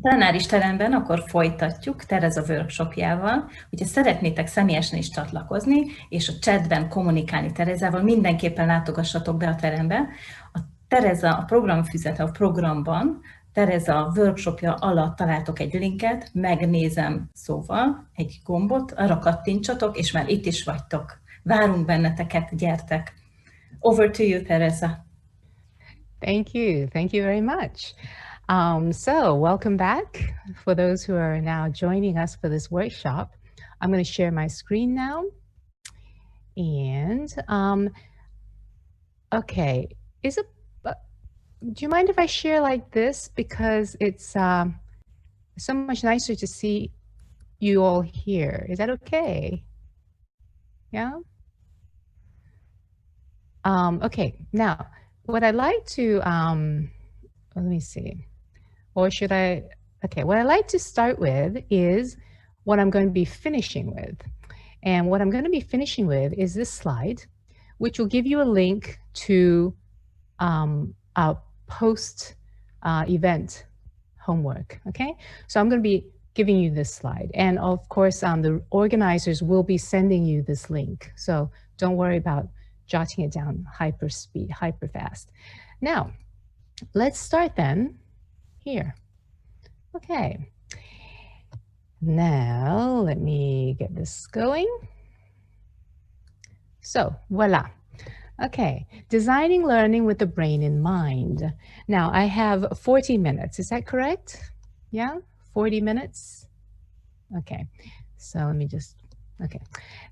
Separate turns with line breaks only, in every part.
plenáris teremben akkor folytatjuk Tereza workshopjával. Hogyha szeretnétek személyesen is csatlakozni, és a chatben kommunikálni Terezával, mindenképpen látogassatok be a terembe. A Tereza, a programfüzet a programban, Tereza workshopja alatt találtok egy linket, megnézem szóval, egy gombot, arra kattintsatok, és már itt is vagytok. Várunk benneteket, gyertek. Over to you, Teresa.
Thank you very much. So welcome back for those who are now joining us for this workshop. I'm going to share my screen now. And okay, do you mind if I share like this? Because it's so much nicer to see you all here. Is that okay? Yeah? Okay, now what I'd like to, let me see. Or should I, okay, what I'd like to start with is what I'm going to be finishing with. And what I'm going to be finishing with is this slide, which will give you a link to our post-event homework, okay? So I'm going to be giving you this slide. And of course, the organizers will be sending you this link. So don't worry about jotting it down hyper fast. Now, let's start then here. Okay. Now, let me get this going. So, voila. Okay, designing learning with the brain in mind. Now, I have 40 minutes. Is that correct? Yeah, 40 minutes? Okay, so let me just, okay.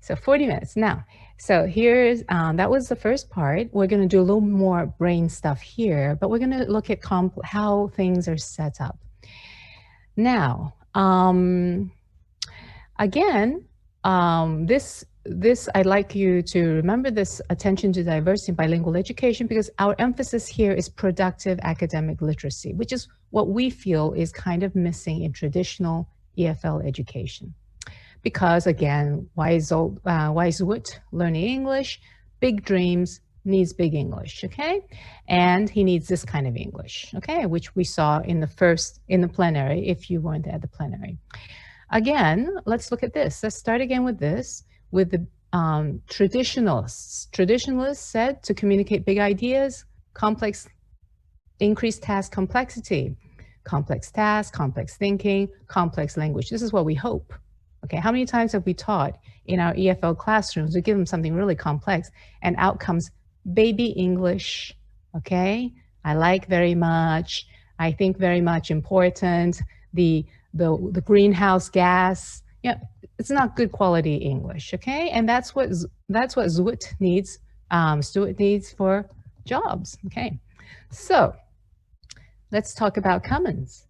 So 40 minutes. Now, so here's, that was the first part. We're going to do a little more brain stuff here, but we're going to look at how things are set up. Now, again, this I'd like you to remember this attention to diversity in bilingual education, because our emphasis here is productive academic literacy, which is what we feel is kind of missing in traditional EFL education. Because again, wise Wood learning English, big dreams needs big English, okay? And he needs this kind of English, okay? Which we saw in the plenary, if you weren't at the plenary. Again, let's look at this. Let's start again with this, with the traditionalists. Traditionalists said to communicate big ideas, increased task complexity, complex task, complex thinking, complex language. This is what we hope. Okay, how many times have we taught in our EFL classrooms? We give them something really complex and out comes baby English, okay? I like very much, I think very much important, the greenhouse gas, yeah, it's not good quality English, okay? And that's what Stuart needs for jobs, okay? So let's talk about Cummins.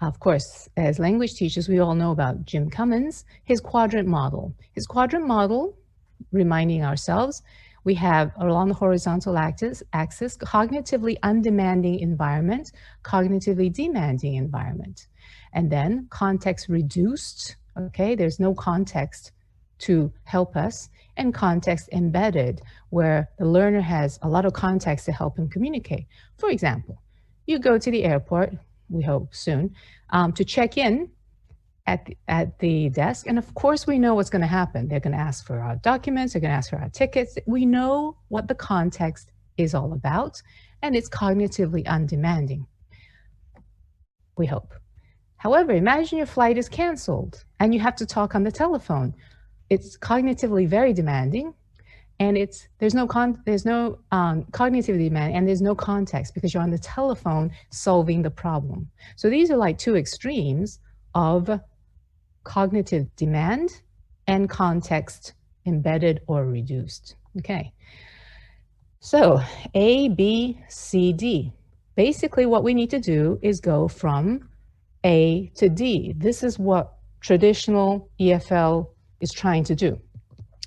Of course, as language teachers, we all know about Jim Cummins, his quadrant model. His quadrant model, reminding ourselves, we have along the horizontal axis, cognitively undemanding environment, cognitively demanding environment. And then context reduced, okay? There's no context to help us, and context embedded, where the learner has a lot of context to help him communicate. For example, you go to the airport, we hope soon, to check in at the desk. And of course, we know what's going to happen. They're going to ask for our documents. They're going to ask for our tickets. We know what the context is all about, and it's cognitively undemanding, we hope. However, imagine your flight is canceled and you have to talk on the telephone. It's cognitively very demanding, and there's no cognitive demand, and there's no context because you're on the telephone solving the problem. So these are like two extremes of cognitive demand and context embedded or reduced, okay? So A, B, C, D. Basically what we need to do is go from A to D. This is what traditional EFL is trying to do,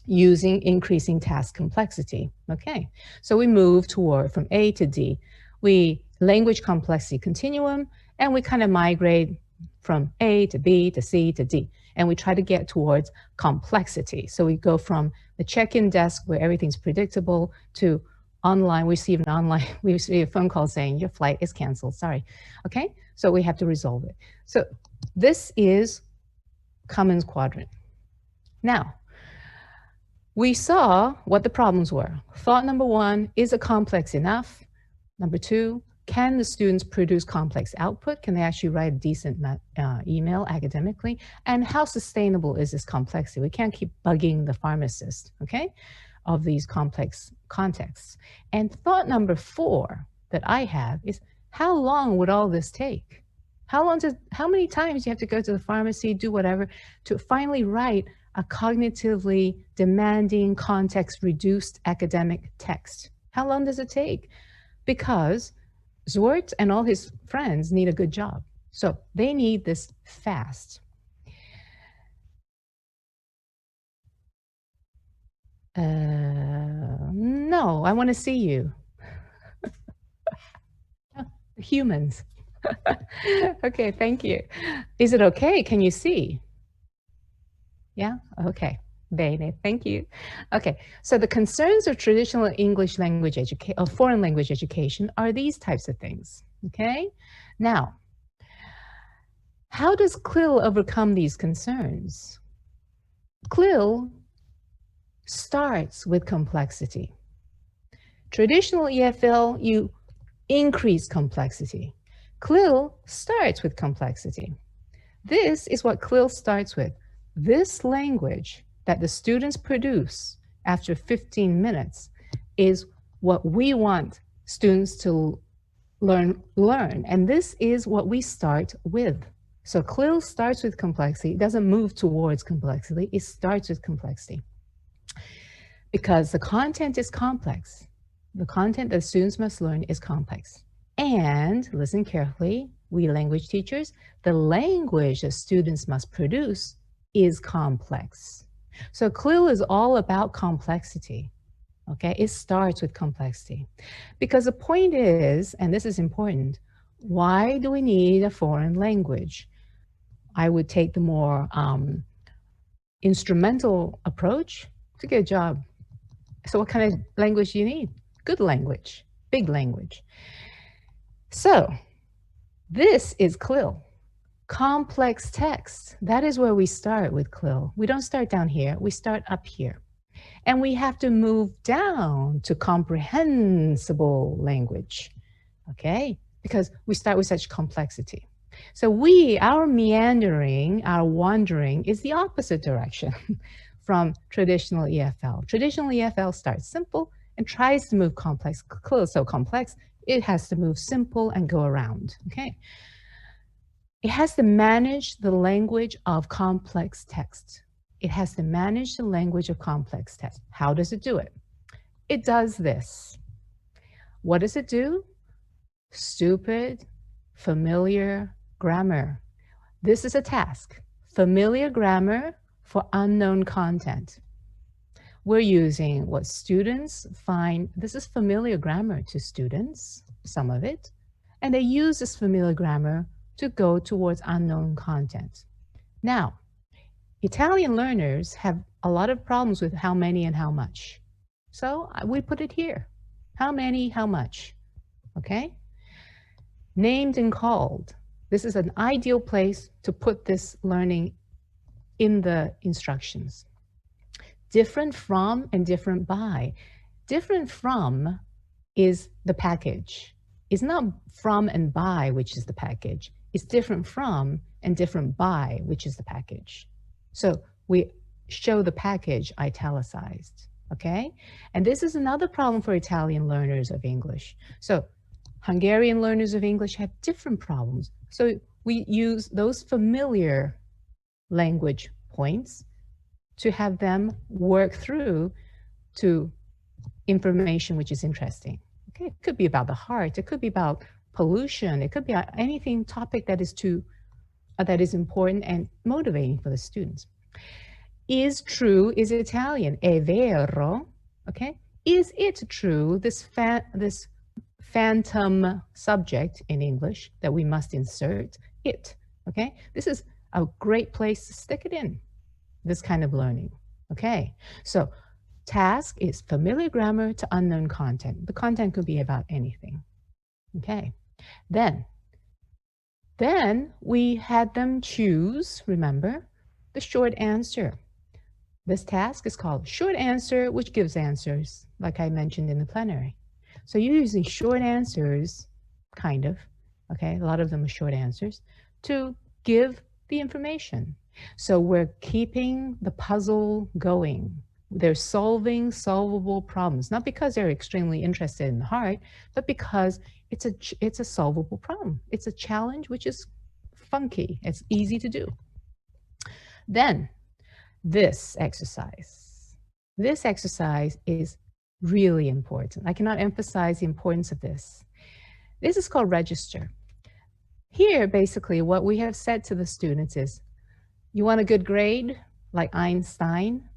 using increasing task complexity. Okay, so we move from A to D. We language complexity continuum, and we kind of migrate from A to B to C to D, and we try to get towards complexity. So we go from the check-in desk where everything's predictable to online, we receive a phone call saying your flight is canceled, sorry. Okay, so we have to resolve it. So this is Commons Quadrant. Now, we saw what the problems were. Thought number one, is it complex enough? Number two, can the students produce complex output? Can they actually write a decent email academically? And how sustainable is this complexity? We can't keep bugging the pharmacist, okay, of these complex contexts. And thought number four that I have is, how long would all this take? How many times do you have to go to the pharmacy, do whatever, to finally write a cognitively demanding, context-reduced academic text? How long does it take? Because Zwart and all his friends need a good job. So they need this fast. No, I want to see you. Humans. Okay, thank you. Is it okay? Can you see? Yeah, okay. Bene, thank you. Okay, so the concerns of traditional English language education or foreign language education are these types of things, okay? Now, how does CLIL overcome these concerns? CLIL starts with complexity. Traditional EFL, you increase complexity. CLIL starts with complexity. This is what CLIL starts with. This language that the students produce after 15 minutes is what we want students to learn. And this is what we start with. So CLIL starts with complexity. It doesn't move towards complexity. It starts with complexity. Because the content is complex. The content that students must learn is complex. And listen carefully, we language teachers, the language that students must produce is complex. So CLIL is all about complexity, okay? It starts with complexity. Because the point is, and this is important, why do we need a foreign language? I would take the more instrumental approach to get a job. So what kind of language do you need? Good language, big language. So this is CLIL. Complex text, that is where we start with CLIL. We don't start down here, we start up here. And we have to move down to comprehensible language, okay? Because we start with such complexity. So our meandering, our wandering is the opposite direction from traditional EFL. Traditional EFL starts simple and tries to move complex. CLIL is so complex, it has to move simple and go around, okay? It has to manage the language of complex text. It has to manage the language of complex text. How does it do it? It does this. What does it do? Stupid, familiar grammar. This is a task. Familiar grammar for unknown content. We're using what students find, this is familiar grammar to students, some of it, and they use this familiar grammar to go towards unknown content. Now, Italian learners have a lot of problems with how many and how much. So we put it here. How many, how much, okay? Named and called. This is an ideal place to put this learning in the instructions. Different from and different by. Different from is the package. It's not from and by, which is the package. It's different from and different by, which is the package. So we show the package italicized, okay? And this is another problem for Italian learners of English. So Hungarian learners of English have different problems. So we use those familiar language points to have them work through to information which is interesting. Okay, it could be about the heart, it could be about pollution, it could be anything topic that is important and motivating for the students. Is true is Italian, è vero, okay? Is it true, this phantom subject in English that we must insert, it, okay? This is a great place to stick it in, this kind of learning, okay? So task is familiar grammar to unknown content. The content could be about anything. Okay. Then we had them choose, remember, the short answer. This task is called short answer, which gives answers, like I mentioned in the plenary. So you're using short answers, kind of, okay, a lot of them are short answers, to give the information. So we're keeping the puzzle going. They're solving solvable problems, not because they're extremely interested in the heart, but because it's a solvable problem. It's a challenge which is funky. It's easy to do. Then this exercise is really important. I cannot emphasize the importance of this. This is called register. Here, basically, what we have said to the students is, you want a good grade, like Einstein?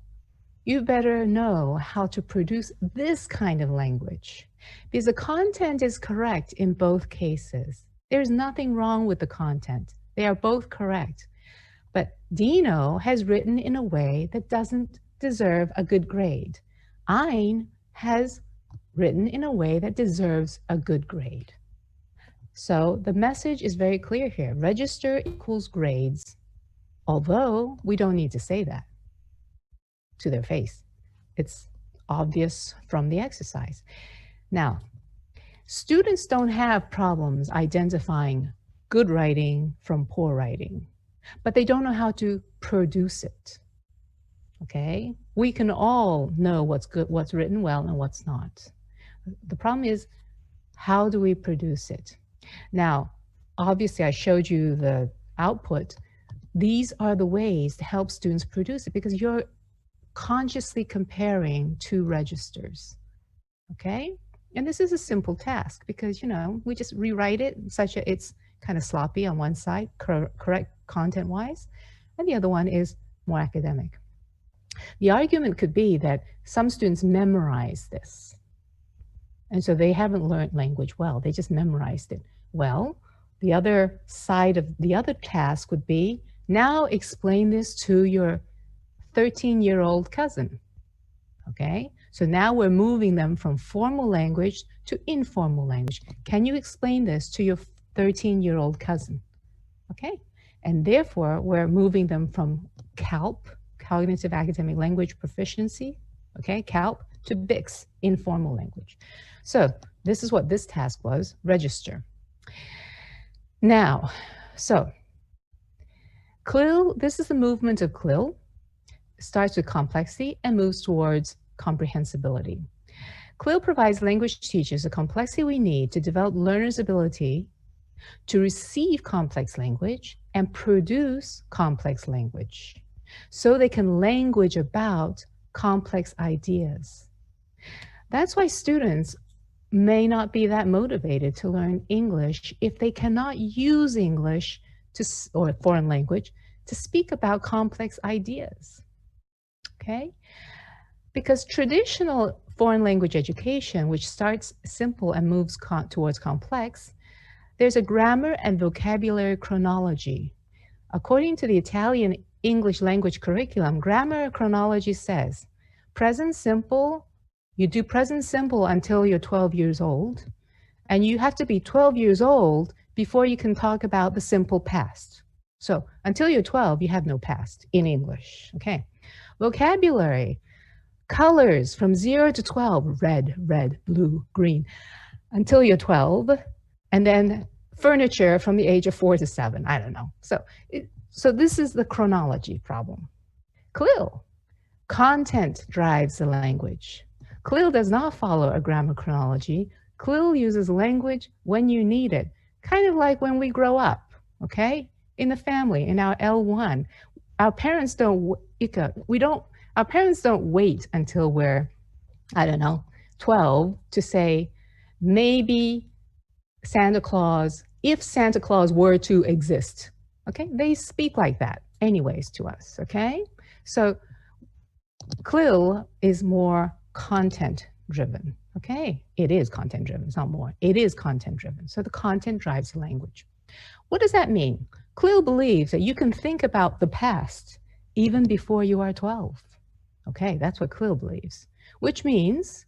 You better know how to produce this kind of language, because the content is correct in both cases. There's nothing wrong with the content. They are both correct. But Dino has written in a way that doesn't deserve a good grade. Ein has written in a way that deserves a good grade. So the message is very clear here. Register equals grades, although we don't need to say that to their face. It's obvious from the exercise. Now, students don't have problems identifying good writing from poor writing, but they don't know how to produce it. Okay? We can all know what's good, what's written well, and what's not. The problem is, how do we produce it? Now, obviously, I showed you the output. These are the ways to help students produce it, because you're consciously comparing two registers. Okay? And this is a simple task because, you know, we just rewrite it such that it's kind of sloppy on one side, correct content-wise, and the other one is more academic. The argument could be that some students memorize this, and so they haven't learned language well, they just memorized it. Well, the other side of the other task would be, now explain this to your 13-year-old cousin, okay? So now we're moving them from formal language to informal language. Can you explain this to your 13-year-old cousin? Okay, and therefore we're moving them from CALP, Cognitive Academic Language Proficiency, okay, CALP, to BICS, informal language. So this is what this task was, register. Now, so CLIL, this is the movement of CLIL. It starts with complexity and moves towards comprehensibility. CLIL provides language teachers the complexity we need to develop learners' ability to receive complex language and produce complex language, so they can language about complex ideas. That's why students may not be that motivated to learn English if they cannot use English or foreign language to speak about complex ideas, okay? Because traditional foreign language education, which starts simple and moves towards complex, there's a grammar and vocabulary chronology. According to the Italian English language curriculum, grammar chronology says, present simple, you do present simple until you're 12 years old, and you have to be 12 years old before you can talk about the simple past. So until you're 12, you have no past in English, okay? Vocabulary, colors from 0 to 12, red, blue, green, until you're 12, and then furniture from the age of 4 to 7, I don't know. So this is the chronology problem. CLIL, content drives the language. CLIL does not follow a grammar chronology. CLIL uses language when you need it, kind of like when we grow up, okay? In the family, in our L1, our parents don't wait until we're, I don't know, 12 to say, maybe Santa Claus, if Santa Claus were to exist, okay? They speak like that anyways to us, okay? So CLIL is more content driven, okay? It is content driven, it's not more. It is content driven. So the content drives the language. What does that mean? CLIL believes that you can think about the past even before you are 12. Okay, that's what CLIL believes. which means,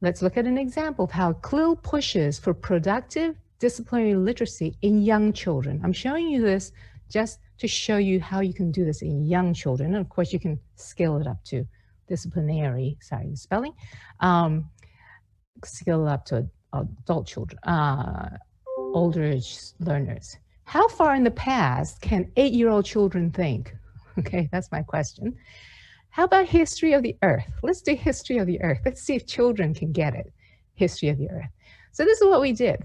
let's look at an example of how CLIL pushes for productive disciplinary literacy in young children. I'm showing you this just to show you how you can do this in young children. And of course, you can scale it up to disciplinary, sorry, the spelling, scale it up to adult children, older age learners. How far in the past can 8-year-old children think? Okay, that's my question. How about history of the earth? Let's do history of the earth. Let's see if children can get it. History of the earth. So this is what we did.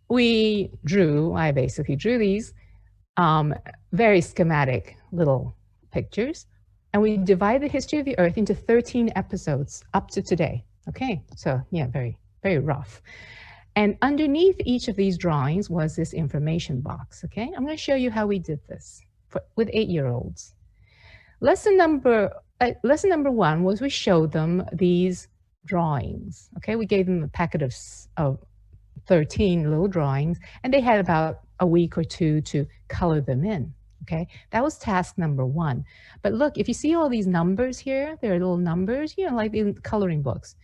I basically drew these very schematic little pictures, and we divide the history of the earth into 13 episodes up to today. Okay, so yeah, very, very rough. And underneath each of these drawings was this information box. Okay, I'm going to show you how we did this with 8-year-olds. Lesson number 1 was we showed them these drawings. Okay, we gave them a packet of 13 little drawings, and they had about a week or two to color them in. Okay, that was task number 1. But look, if you see all these numbers here, there are little numbers, you know, like in coloring books.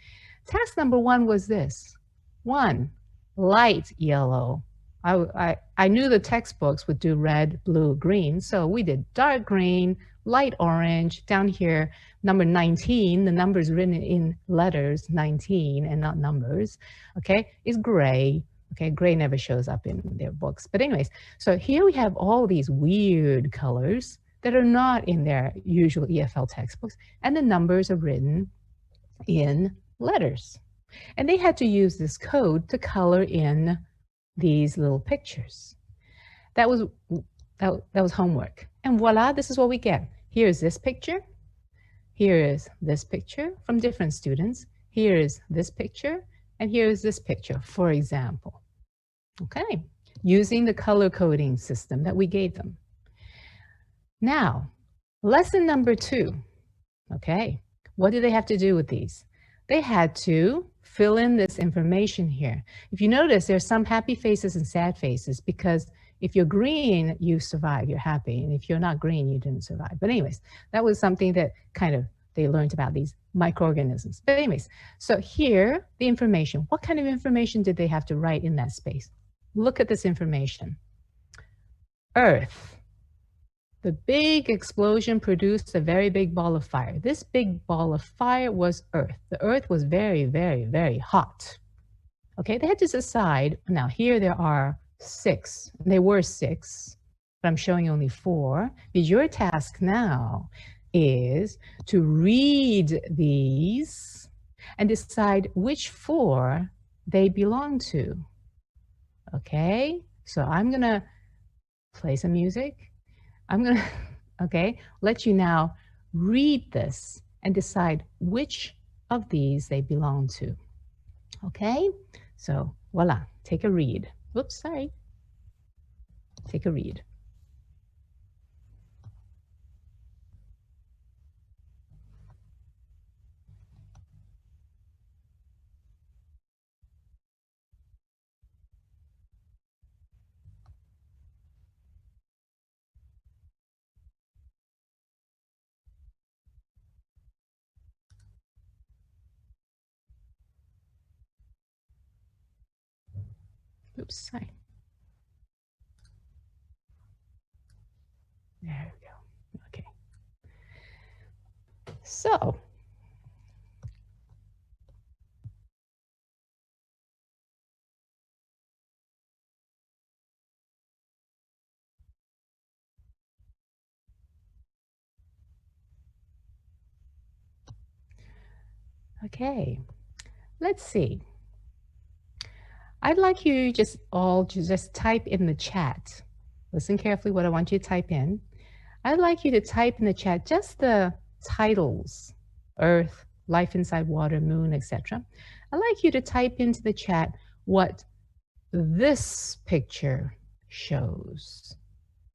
Task number 1 was this. 1, light yellow. I knew the textbooks would do red, blue, green, so we did dark green, light orange. Down here, number 19, the numbers written in letters, 19 and not numbers, okay, is gray. Okay, gray never shows up in their books. But anyways, so here we have all these weird colors that are not in their usual EFL textbooks, and the numbers are written in letters. And they had to use this code to color in these little pictures. That was homework. And voila, this is what we get. Here is this picture. Here is this picture from different students. Here is this picture. And here is this picture, for example. Okay, using the color coding system that we gave them. Now, lesson number 2. Okay, what do they have to do with these? They had to fill in this information here. If you notice, there's some happy faces and sad faces, because if you're green, you survive, you're happy. And if you're not green, you didn't survive. But anyways, that was something that kind of they learned about these microorganisms. But anyways, so here, the information. What kind of information did they have to write in that space? Look at this information. Earth. The big explosion produced a very big ball of fire. This big ball of fire was Earth. The Earth was very, very, very hot. Okay, they had to decide. Now here there are 6. There were 6, but I'm showing only 4. Because your task now is to read these and decide which 4 they belong to. Okay, so I'm gonna play some music. I'm gonna, okay, let you now read this and decide which of these they belong to. Okay, so voila, take a read. Whoops, sorry. Take a read. Oops, sorry. There we go. Okay. So, okay, let's see. I'd like you just all to just type in the chat. Listen carefully what I want you to type in. I'd like you to type in the chat just the titles, Earth, life inside water, moon, etc. I'd like you to type into the chat what this picture shows.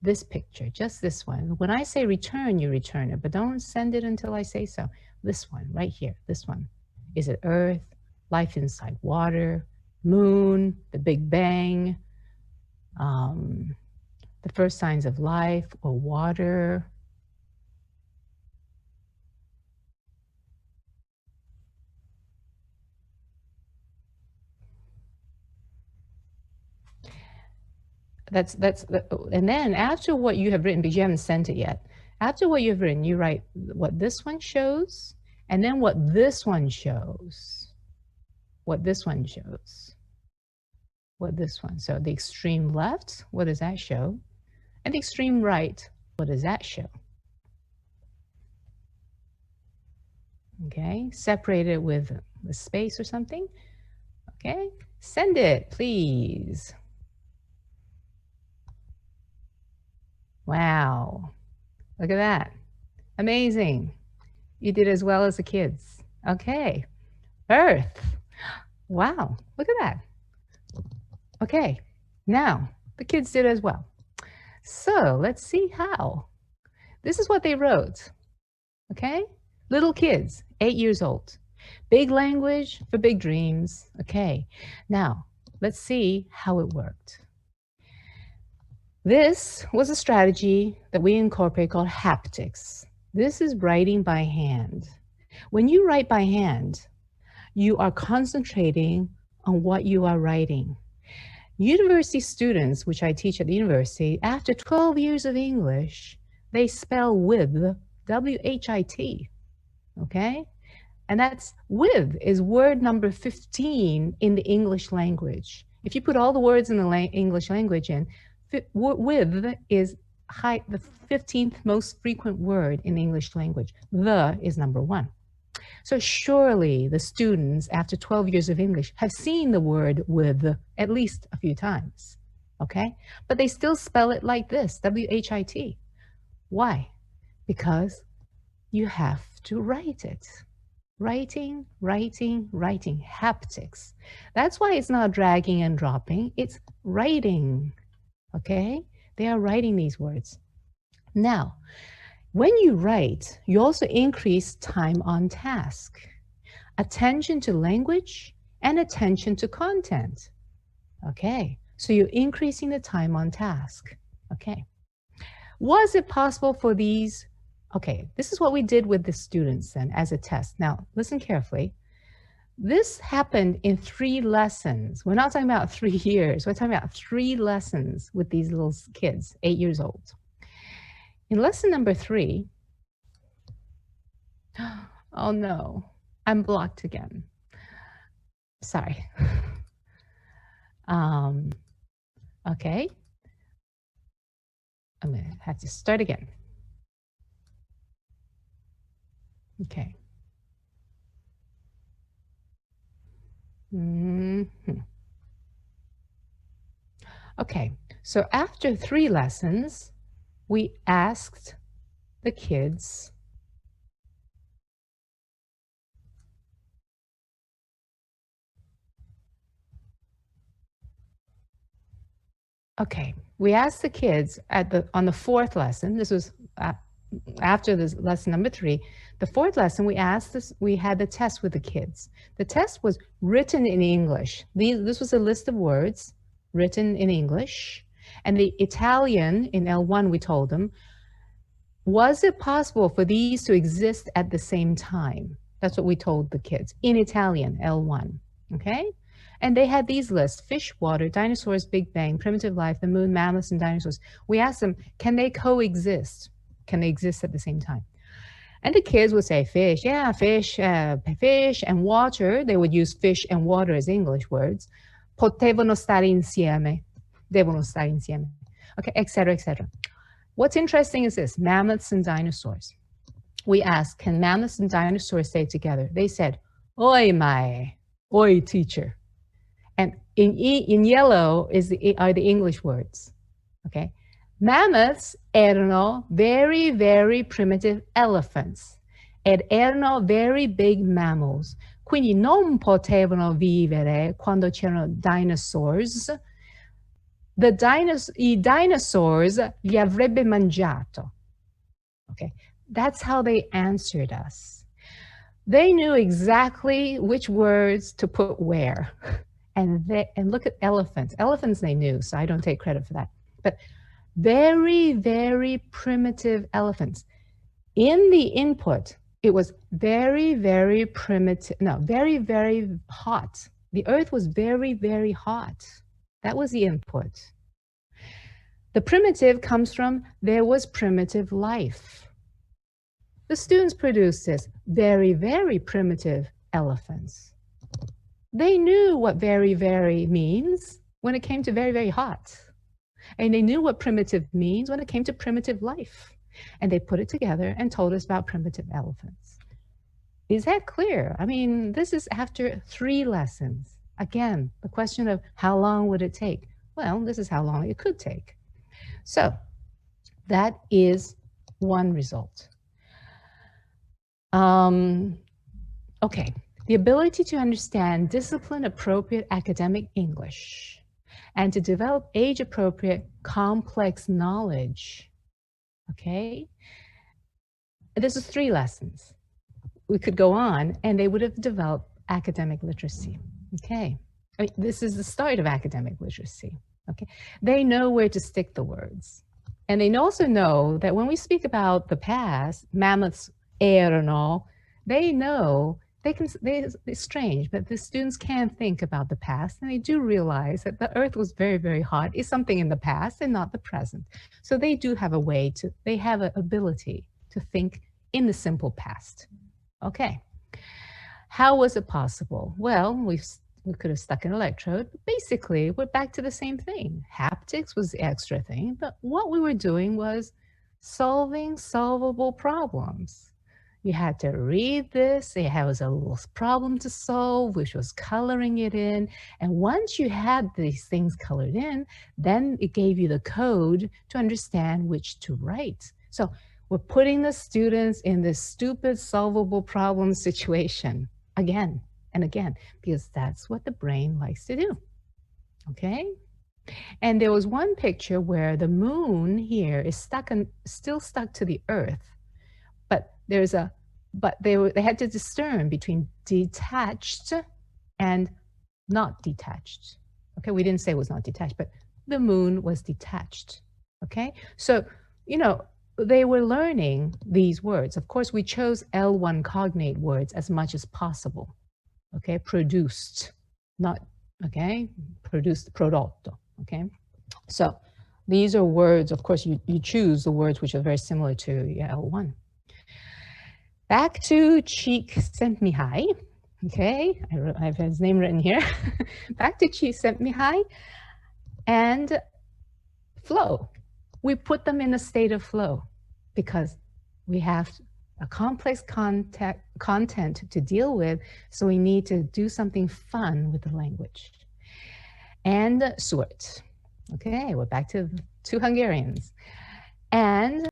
This picture, just this one. When I say return, you return it, but don't send it until I say so. This one, right here, this one. Is it Earth, life inside water, moon, the Big Bang, the first signs of life, or water? and then after what you have written, because you haven't sent it yet, after what you've written, you write what this one shows, and then what this one shows, what this one shows, what this one. So the extreme left, what does that show? And the extreme right, what does that show? Okay, separate it with a space or something. Okay, send it, please. Wow, look at that. Amazing. You did as well as the kids. Okay, Earth. Wow, look at that. Okay, now the kids did as well. So let's see how. This is what they wrote. Okay, little kids, 8 years old. Big language for big dreams. Okay, now let's see how it worked. This was a strategy that we incorporate called haptics. This is writing by hand. When you write by hand, you are concentrating on what you are writing. University students, which I teach at the university, after 12 years of English, they spell with, W-H-I-T, okay? And that's with is word number 15 in the English language. If you put all the words in the English language in, with is the 15th most frequent word in the English language. The is number 1. So surely the students, after 12 years of English, have seen the word with at least a few times, okay? But they still spell it like this, W-H-I-T. Why? Because you have to write it. Writing, writing, writing, haptics. That's why it's not dragging and dropping, it's writing, okay? They are writing these words. Now, when you write, you also increase time on task, attention to language and attention to content. Okay, so you're increasing the time on task. Okay, was it possible for these? Okay, this is what we did with the students then as a test. Now, listen carefully. This happened in 3 lessons. We're not talking about 3 years. We're talking about 3 lessons with these little kids, 8 years old. In lesson number 3, oh no, I'm blocked again. Sorry. Okay. I'm gonna have to start again. Okay. Okay, so after 3 lessons, we asked the kids on the 4th lesson, this was after this lesson number 3, the 4th lesson, we had the test with the kids. The test was written in English. This was a list of words written in English. And the Italian in L1, we told them, was it possible for these to exist at the same time? That's what we told the kids in Italian, L1, okay? And they had these lists: fish, water, dinosaurs, Big Bang, primitive life, the moon, mammals, and dinosaurs. We asked them, can they coexist? Can they exist at the same time? And the kids would say fish, yeah, fish, fish and water. They would use fish and water as English words. Potevano stare insieme. Devono stare insieme. Okay, etc., etc. What's interesting is this: mammoths and dinosaurs. We asked, can mammoths and dinosaurs stay together? They said, oi mai, oi teacher. And in yellow are the English words, okay? Mammoths erano very, very primitive elephants ed erano very big mammals. Quindi non potevano vivere quando c'erano dinosaurs. I dinosaurs li avrebbe mangiato. Okay, that's how they answered us. They knew exactly which words to put where. And look at elephants. Elephants they knew, so I don't take credit for that. But very, very primitive elephants. In the input, it was very, very primitive, no, very, very hot. The earth was very, very hot. That was the input. The primitive comes from there was primitive life. The students produced this very, very primitive elephants. They knew what very, very means when it came to very, very hot. And they knew what primitive means when it came to primitive life. And they put it together and told us about primitive elephants. Is that clear? I mean, this is after 3 lessons. Again, the question of how long would it take? Well, this is how long it could take. So that is one result. Okay, the ability to understand discipline-appropriate academic English and to develop age-appropriate complex knowledge. Okay, this is 3 lessons. We could go on and they would have developed academic literacy. Okay, I mean, this is the start of academic literacy. Okay, they know where to stick the words. And they also know that when we speak about the past, mammoths erano, they know it's strange, but the students can think about the past and they do realize that the earth was very, very hot is something in the past and not the present. So they do have a way to, they have an ability to think in the simple past. Okay, how was it possible? Well, we could have stuck an electrode, but basically we're back to the same thing. Haptics was the extra thing, but what we were doing was solving solvable problems. You had to read this, it was a little problem to solve, which was coloring it in. And once you had these things colored in, then it gave you the code to understand which to write. So we're putting the students in this stupid solvable problem situation again and again, because that's what the brain likes to do, okay? And there was one picture where the moon here is still stuck to the earth, but they had to discern between detached and not detached. Okay, we didn't say it was not detached, but the moon was detached. Okay, so you know they were learning these words. Of course, we chose L1 cognate words as much as possible. Okay, produced, not okay, produced, prodotto. Okay, so these are words. Of course, you choose the words which are very similar to L1. Back to Csikszentmihalyi, okay, I have his name written here. Back to Csikszentmihalyi and flow. We put them in a state of flow because we have a complex content to deal with, so we need to do something fun with the language. And Suart, okay, we're back to 2 Hungarians. And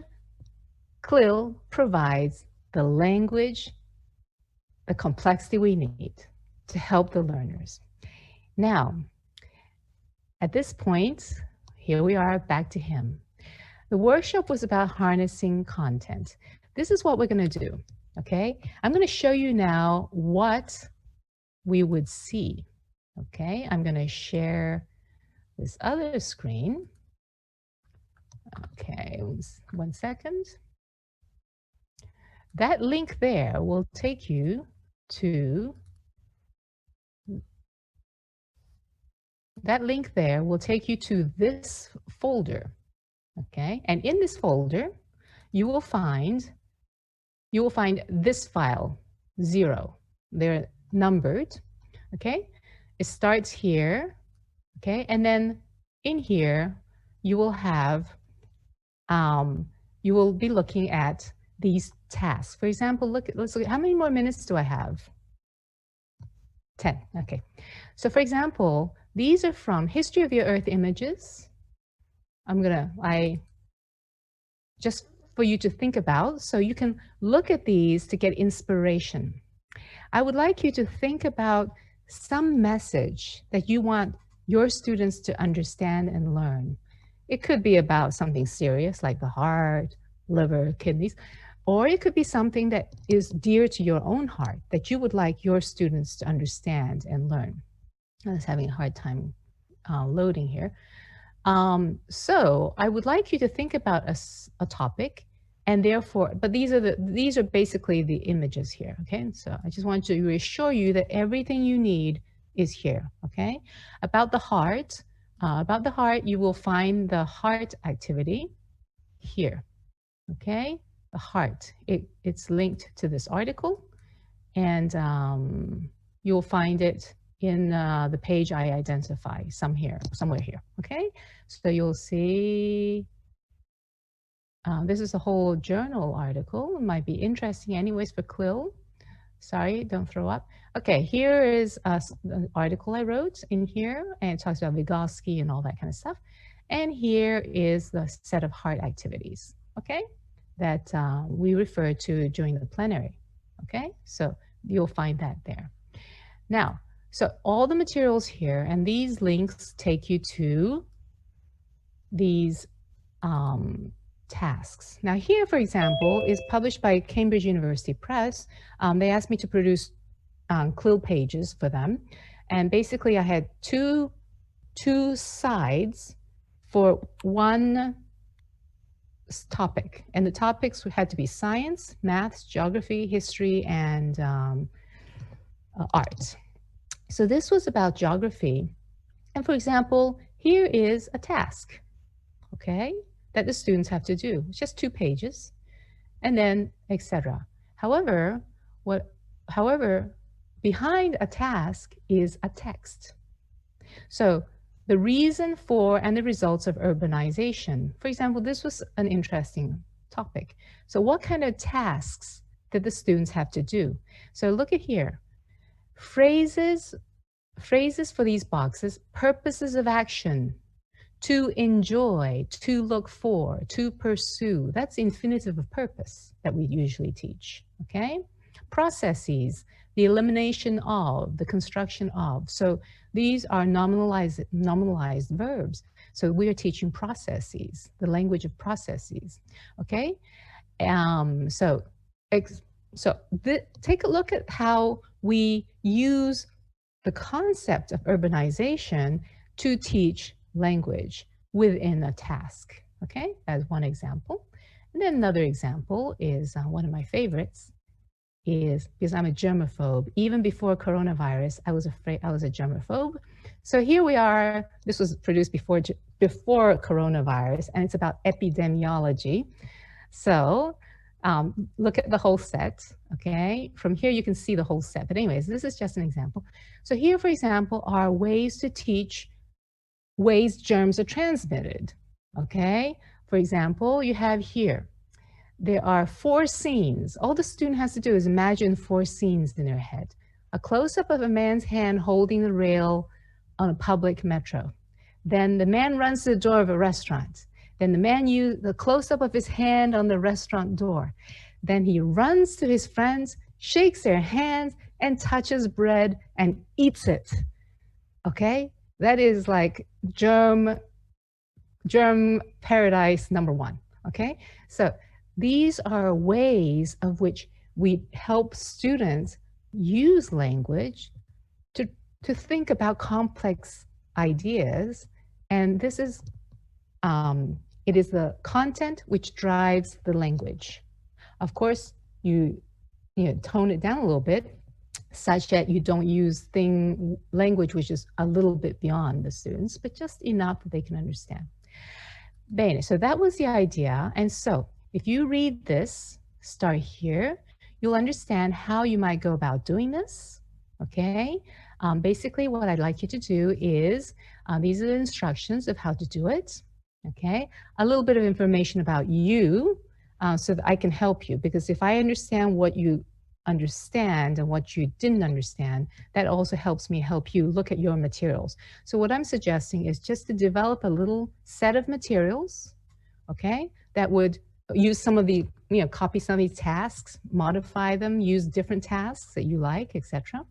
CLIL provides the language, the complexity we need to help the learners. Now, at this point, here we are back to him. The workshop was about harnessing content. This is what we're going to do, okay? I'm going to show you now what we would see, okay? I'm going to share this other screen. Okay, 1 second. That link there will take you to this folder, okay? And in this folder, you will find this file, 0. They're numbered, okay? It starts here, okay? And then in here, you will have, you will be looking at these tasks. For example, let's look at how many more minutes do I have? 10, okay. So for example, these are from History of Your Earth Images. Just for you to think about, so you can look at these to get inspiration. I would like you to think about some message that you want your students to understand and learn. It could be about something serious like the heart, liver, kidneys, or it could be something that is dear to your own heart that you would like your students to understand and learn. I was having a hard time loading here. So I would like you to think about a topic, and therefore, but these are basically the images here, okay? So I just want to reassure you that everything you need is here, okay? About the heart, about the heart, you will find the heart activity here, okay? The heart, it's linked to this article, and you'll find it in the page I identify somewhere here, okay? So you'll see, this is a whole journal article. It might be interesting anyways for Quill. Sorry, don't throw up. Okay, here is an article I wrote in here, and it talks about Vygotsky and all that kind of stuff. And here is the set of heart activities, okay, that we refer to during the plenary, okay? So you'll find that there. Now, so all the materials here, and these links take you to these tasks. Now here, for example, is published by Cambridge University Press. They asked me to produce CLIL pages for them. And basically I had two sides for one topic. And the topics had to be science, maths, geography, history, and art. So this was about geography. And for example, here is a task, okay, that the students have to do. It's just 2 pages, and then etc. However, behind a task is a text. So the reason for and the results of urbanization. For example, this was an interesting topic. So what kind of tasks did the students have to do? So look at here. Phrases for these boxes, purposes of action, to enjoy, to look for, to pursue. That's the infinitive of purpose that we usually teach, okay? Processes, the elimination of, the construction of. So these are nominalized verbs. So we are teaching processes, the language of processes, okay? Take a look at how we use the concept of urbanization to teach language within a task, okay? As one example. And then another example is one of my favorites is because I'm a germaphobe. Even before coronavirus, I was afraid I was a germaphobe. So here we are. This was produced before coronavirus, and it's about epidemiology. So look at the whole set, okay? From here you can see the whole set. But anyways, this is just an example. So here, for example, are ways to teach ways germs are transmitted, okay? For example, you have here, there are 4 scenes. All the student has to do is imagine 4 scenes in their head. A close-up of a man's hand holding the rail on a public metro. Then the man runs to the door of a restaurant. Then the man uses the close-up of his hand on the restaurant door. Then he runs to his friends, shakes their hands, and touches bread and eats it, okay? That is like germ paradise #1, okay? So these are ways of which we help students use language to think about complex ideas. And this is, it is the content which drives the language. Of course, you tone it down a little bit such that you don't use language which is a little bit beyond the students, but just enough that they can understand. Bene, so that was the idea. And so if you read this, start here, you'll understand how you might go about doing this, okay? Basically, what I'd like you to do is, these are the instructions of how to do it, okay? A little bit of information about you so that I can help you, because if I understand what you understand and what you didn't understand, that also helps me help you look at your materials. So what I'm suggesting is just to develop a little set of materials, okay, that would use some of the, copy some of these tasks, modify them, use different tasks that you like, etc.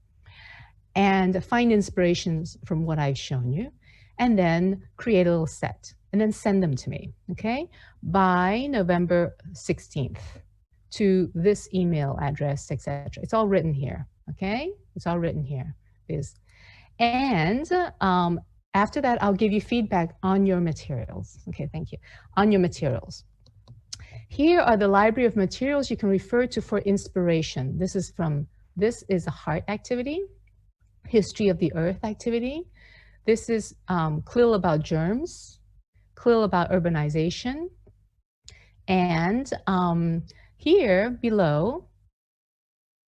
And find inspirations from what I've shown you, and then create a little set, and then send them to me, okay, by November 16th. To this email address, etc. It's all written here, okay? It's all written here. And after that, I'll give you feedback on your materials. Okay, thank you. On your materials. Here are the library of materials you can refer to for inspiration. This is a heart activity, history of the earth activity, This is CLIL about germs, CLIL about urbanization, and here below,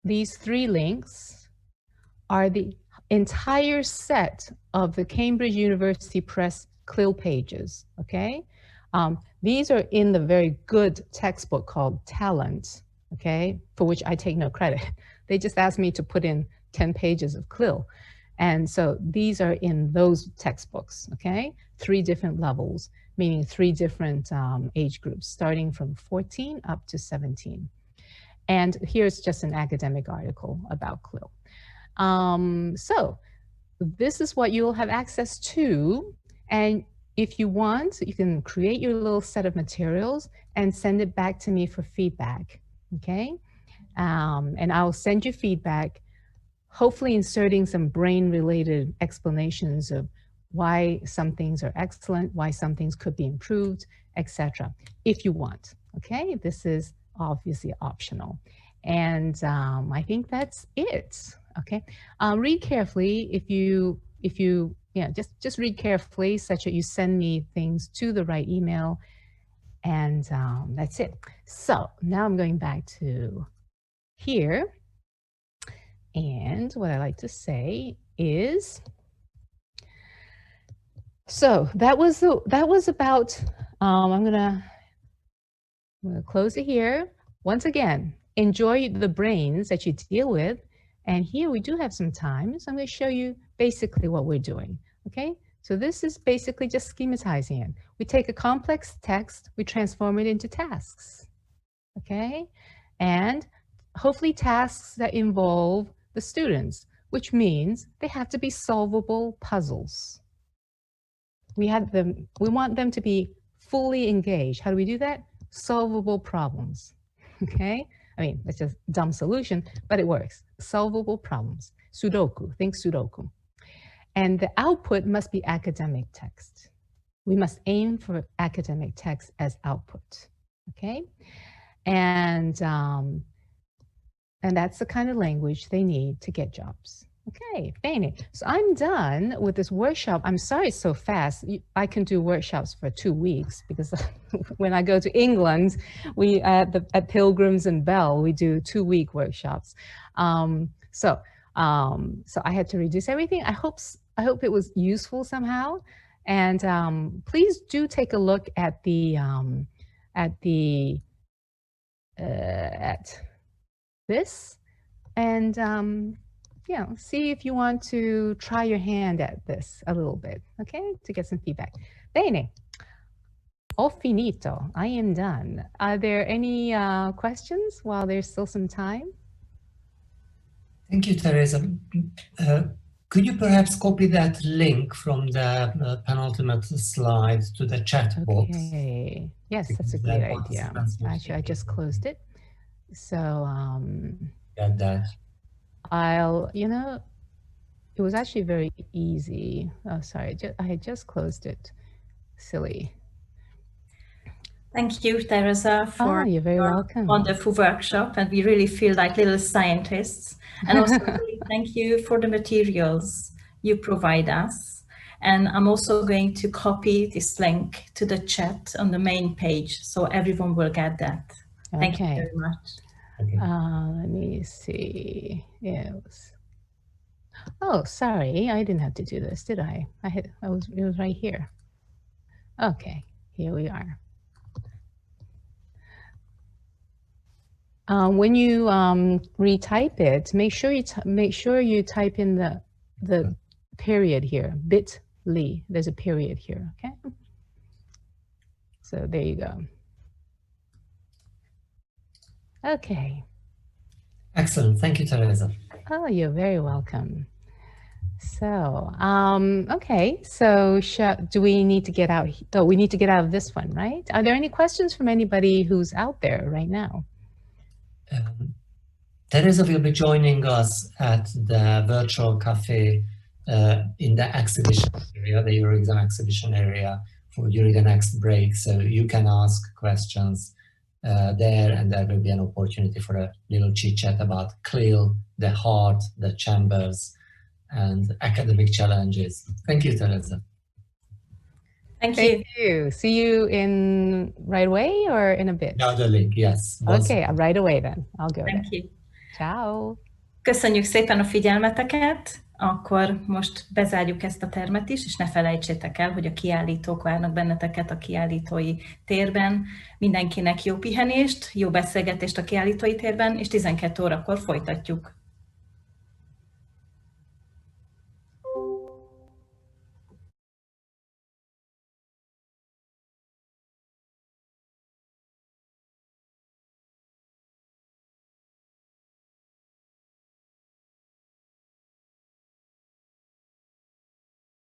these 3 links are the entire set of the Cambridge University Press CLIL pages, okay? These are in the very good textbook called Talent, okay, for which I take no credit. They just asked me to put in 10 pages of CLIL. And so these are in those textbooks, okay? 3 different levels, meaning 3 different age groups, starting from 14 up to 17. And here's just an academic article about CLIL. So this is what you'll have access to. And if you want, you can create your little set of materials and send it back to me for feedback, okay? And I'll send you feedback, hopefully inserting some brain-related explanations of why some things are excellent, why some things could be improved, etc. if you want, okay? This is obviously optional. And I think that's it, okay? Read carefully just read carefully such that you send me things to the right email, and that's it. So now I'm going back to here, and what I like to say is, so that was about, I'm gonna close it here. Once again, enjoy the brains that you deal with. And here we do have some time, so I'm going to show you basically what we're doing, okay? So this is basically just schematizing it. We take a complex text, we transform it into tasks, okay? And hopefully tasks that involve the students, which means they have to be solvable puzzles. We want them to be fully engaged. How do we do that? Solvable problems, okay? I mean, that's just a dumb solution, but it works. Solvable problems. Sudoku, think Sudoku. And the output must be academic text. We must aim for academic text as output, okay? And that's the kind of language they need to get jobs. Okay, bene. So I'm done with this workshop. I'm sorry it's so fast. I can do workshops for 2 weeks because when I go to England, we at Pilgrims and Bell, we do 2-week workshops. So I had to reduce everything. I hope it was useful somehow. And please do take a look at this and yeah, see if you want to try your hand at this a little bit, okay, to get some feedback. Bene, ho finito, I am done. Are there any questions while there's still some time?
Thank you, Teresa. Could you perhaps copy that link from the penultimate slide to the chat box?
Okay, yes, that's a great idea. Actually, I just closed it. So,
Got that.
It was actually very easy. Oh, sorry, I had just closed it. Silly.
Thank you, Teresa, for
you're very welcome.
Wonderful workshop, and we really feel like little scientists. And also really thank you for the materials you provide us. And I'm also going to copy this link to the chat on the main page, so everyone will get that. Thank you very much.
Okay.
Let me see. Yes. Oh, sorry, I didn't have to do this, did I? It was right here. Okay, here we are. When you retype it, make sure you type in the period here, bit.ly. There's a period here, okay? So there you go. Okay.
Excellent. Thank you, Teresa.
Oh, you're very welcome. So, okay. So, do we need to get out? Oh, we need to get out of this one, right? Are there any questions from anybody who's out there right now?
Teresa will be joining us at the virtual cafe in the exhibition area, the Euroexam exhibition area, during the next break. So you can ask questions there, and there will be an opportunity for a little chit chat about CLIL, the heart, the chambers, and academic challenges. Thank you, Teresa.
Thank you.
Thank you. See you in right away or in a bit?
Now the link, yes.
Okay, right away then. I'll go
Thank
there.
you.
Ciao.
Köszönjük szépen a figyelmeteket, akkor most bezárjuk ezt a termet is, és ne felejtsétek el, hogy a kiállítók várnak benneteket a kiállítói térben. Mindenkinek jó pihenést, jó beszélgetést a kiállítói térben, és 12 órakor folytatjuk.